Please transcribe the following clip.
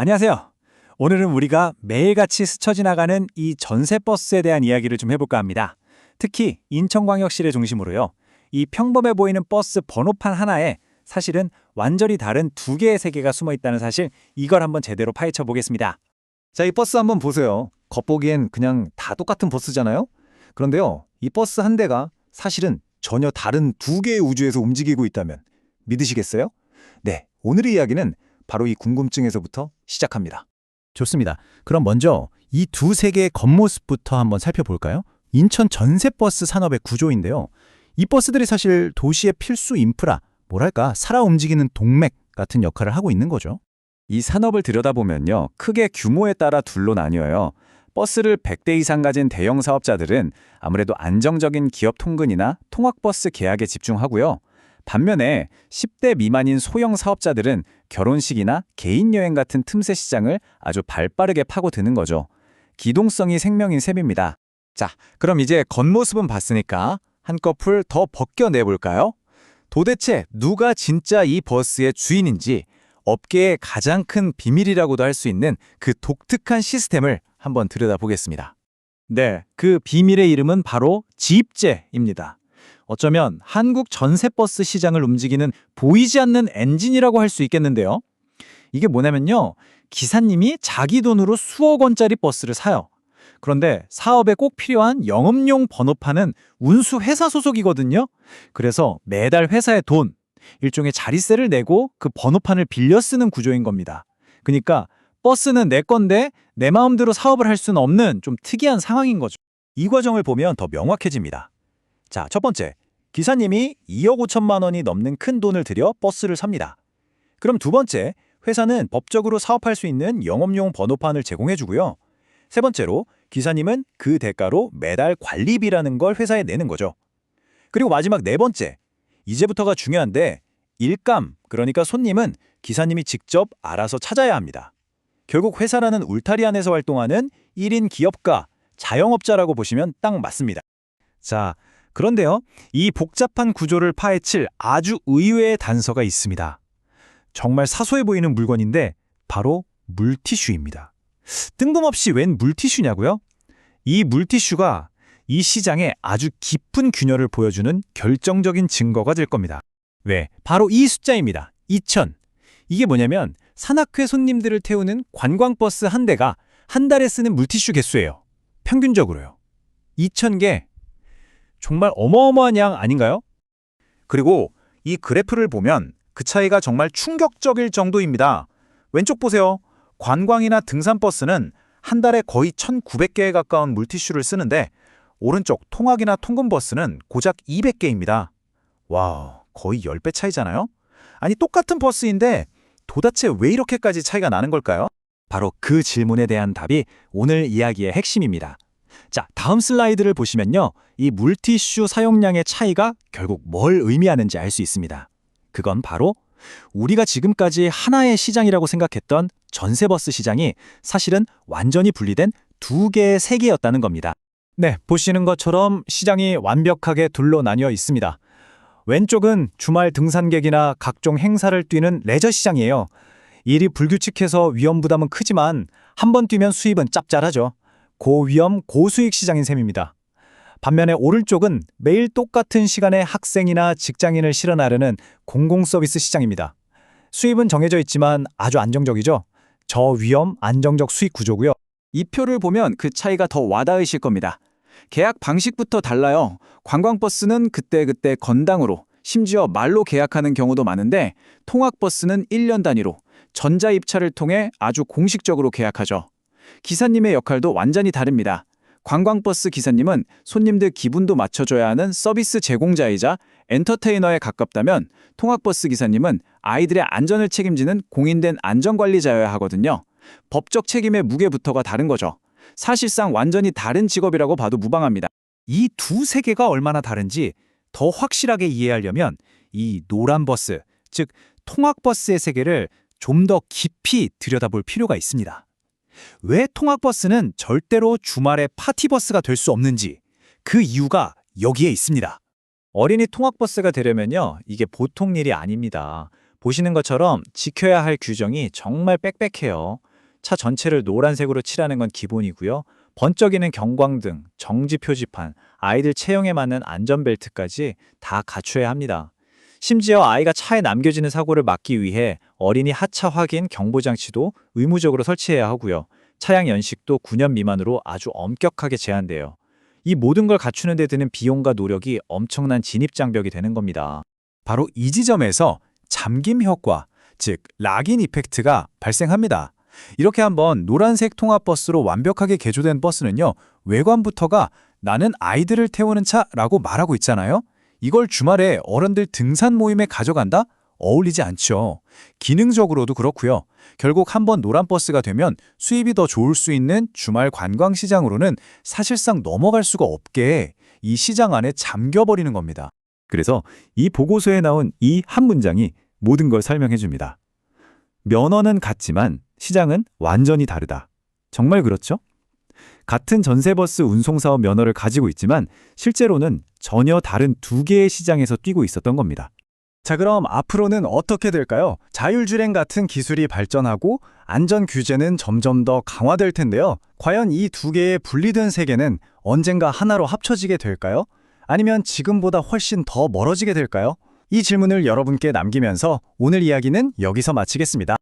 안녕하세요. 오늘은 우리가 매일같이 스쳐 지나가는 이 전세버스에 대한 이야기를 좀 해볼까 합니다. 특히 인천광역시를 중심으로요. 이 평범해 보이는 버스 번호판 하나에 사실은 완전히 다른 두 개의 세계가 숨어 있다는 사실, 이걸 한번 제대로 파헤쳐 보겠습니다. 자, 이 버스 한번 보세요. 겉보기엔 그냥 다 똑같은 버스잖아요? 그런데요, 이 버스 한 대가 사실은 전혀 다른 두 개의 우주에서 움직이고 있다면 믿으시겠어요? 네, 오늘의 이야기는 바로 이 궁금증에서부터 시작합니다. 좋습니다. 그럼 먼저 이 두 세계의 겉모습부터 한번 살펴볼까요? 인천 전세버스 산업의 구조인데요. 이 버스들이 사실 도시의 필수 인프라, 뭐랄까 살아 움직이는 동맥 같은 역할을 하고 있는 거죠. 이 산업을 들여다보면요. 크게 규모에 따라 둘로 나뉘어요. 버스를 100대 이상 가진 대형 사업자들은 아무래도 안정적인 기업 통근이나 통학버스 계약에 집중하고요. 반면에 10대 미만인 소형 사업자들은 결혼식이나 개인 여행 같은 틈새 시장을 아주 발빠르게 파고드는 거죠. 기동성이 생명인 셈입니다. 자, 그럼 이제 겉모습은 봤으니까 한꺼풀 더 벗겨내볼까요? 도대체 누가 진짜 이 버스의 주인인지, 업계의 가장 큰 비밀이라고도 할 수 있는 그 독특한 시스템을 한번 들여다보겠습니다. 네, 그 비밀의 이름은 바로 지입제입니다. 어쩌면 한국 전세버스 시장을 움직이는 보이지 않는 엔진이라고 할 수 있겠는데요. 이게 뭐냐면요. 기사님이 자기 돈으로 수억 원짜리 버스를 사요. 그런데 사업에 꼭 필요한 영업용 번호판은 운수 회사 소속이거든요. 그래서 매달 회사에 돈, 일종의 자리세를 내고 그 번호판을 빌려 쓰는 구조인 겁니다. 그러니까 버스는 내 건데 내 마음대로 사업을 할 수는 없는 좀 특이한 상황인 거죠. 이 과정을 보면 더 명확해집니다. 자, 첫 번째, 기사님이 2억 5천만 원이 넘는 큰 돈을 들여 버스를 삽니다. 그럼 두 번째, 회사는 법적으로 사업할 수 있는 영업용 번호판을 제공해주고요. 세 번째로, 기사님은 그 대가로 매달 관리비라는 걸 회사에 내는 거죠. 그리고 마지막 네 번째, 이제부터가 중요한데 일감, 그러니까 손님은 기사님이 직접 알아서 찾아야 합니다. 결국 회사라는 울타리 안에서 활동하는 1인 기업가, 자영업자라고 보시면 딱 맞습니다. 자, 그런데요. 이 복잡한 구조를 파헤칠 아주 의외의 단서가 있습니다. 정말 사소해 보이는 물건인데 바로 물티슈입니다. 뜬금없이 웬 물티슈냐고요? 이 물티슈가 이 시장에 아주 깊은 균열을 보여주는 결정적인 증거가 될 겁니다. 왜? 바로 이 숫자입니다. 2000. 이게 뭐냐면 산악회 손님들을 태우는 관광버스 한 대가 한 달에 쓰는 물티슈 개수예요. 평균적으로요. 2000개. 정말 어마어마한 양 아닌가요? 그리고 이 그래프를 보면 그 차이가 정말 충격적일 정도입니다. 왼쪽 보세요. 관광이나 등산버스는 한 달에 거의 1,900개에 가까운 물티슈를 쓰는데, 오른쪽 통학이나 통근버스는 고작 200개입니다. 와우, 거의 10배 차이잖아요? 아니, 똑같은 버스인데 도대체 왜 이렇게까지 차이가 나는 걸까요? 바로 그 질문에 대한 답이 오늘 이야기의 핵심입니다. 자, 다음 슬라이드를 보시면요. 이 물티슈 사용량의 차이가 결국 뭘 의미하는지 알 수 있습니다. 그건 바로 우리가 지금까지 하나의 시장이라고 생각했던 전세버스 시장이 사실은 완전히 분리된 두 개의 세계였다는 겁니다. 네, 보시는 것처럼 시장이 완벽하게 둘로 나뉘어 있습니다. 왼쪽은 주말 등산객이나 각종 행사를 뛰는 레저 시장이에요. 일이 불규칙해서 위험 부담은 크지만 한 번 뛰면 수입은 짭짤하죠. 고위험 고수익 시장인 셈입니다. 반면에 오른쪽은 매일 똑같은 시간에 학생이나 직장인을 실어 나르는 공공서비스 시장입니다. 수입은 정해져 있지만 아주 안정적이죠. 저위험 안정적 수익 구조고요. 이 표를 보면 그 차이가 더 와닿으실 겁니다. 계약 방식부터 달라요. 관광버스는 그때그때 건당으로, 심지어 말로 계약하는 경우도 많은데 통학버스는 1년 단위로 전자입찰을 통해 아주 공식적으로 계약하죠. 기사님의 역할도 완전히 다릅니다. 관광버스 기사님은 손님들 기분도 맞춰줘야 하는 서비스 제공자이자 엔터테이너에 가깝다면, 통학버스 기사님은 아이들의 안전을 책임지는 공인된 안전관리자여야 하거든요. 법적 책임의 무게부터가 다른 거죠. 사실상 완전히 다른 직업이라고 봐도 무방합니다. 이 두 세계가 얼마나 다른지 더 확실하게 이해하려면 이 노란 버스, 즉 통학버스의 세계를 좀 더 깊이 들여다볼 필요가 있습니다. 왜 통학버스는 절대로 주말에 파티버스가 될 수 없는지, 그 이유가 여기에 있습니다. 어린이 통학버스가 되려면요, 이게 보통 일이 아닙니다. 보시는 것처럼 지켜야 할 규정이 정말 빽빽해요. 차 전체를 노란색으로 칠하는 건 기본이고요. 번쩍이는 경광등, 정지 표지판, 아이들 체형에 맞는 안전벨트까지 다 갖춰야 합니다. 심지어 아이가 차에 남겨지는 사고를 막기 위해 어린이 하차 확인 경보장치도 의무적으로 설치해야 하고요. 차량 연식도 9년 미만으로 아주 엄격하게 제한돼요. 이 모든 걸 갖추는 데 드는 비용과 노력이 엄청난 진입장벽이 되는 겁니다. 바로 이 지점에서 잠김 효과, 즉 락인 이펙트가 발생합니다. 이렇게 한번 노란색 통합버스로 완벽하게 개조된 버스는요, 외관부터가 나는 아이들을 태우는 차라고 말하고 있잖아요. 이걸 주말에 어른들 등산 모임에 가져간다? 어울리지 않죠. 기능적으로도 그렇고요. 결국 한번 노란 버스가 되면 수입이 더 좋을 수 있는 주말 관광시장으로는 사실상 넘어갈 수가 없게 이 시장 안에 잠겨버리는 겁니다. 그래서 이 보고서에 나온 이 한 문장이 모든 걸 설명해 줍니다. 면허는 같지만 시장은 완전히 다르다. 정말 그렇죠? 같은 전세버스 운송사업 면허를 가지고 있지만 실제로는 전혀 다른 두 개의 시장에서 뛰고 있었던 겁니다. 자, 그럼 앞으로는 어떻게 될까요? 자율주행 같은 기술이 발전하고 안전 규제는 점점 더 강화될 텐데요. 과연 이 두 개의 분리된 세계는 언젠가 하나로 합쳐지게 될까요? 아니면 지금보다 훨씬 더 멀어지게 될까요? 이 질문을 여러분께 남기면서 오늘 이야기는 여기서 마치겠습니다.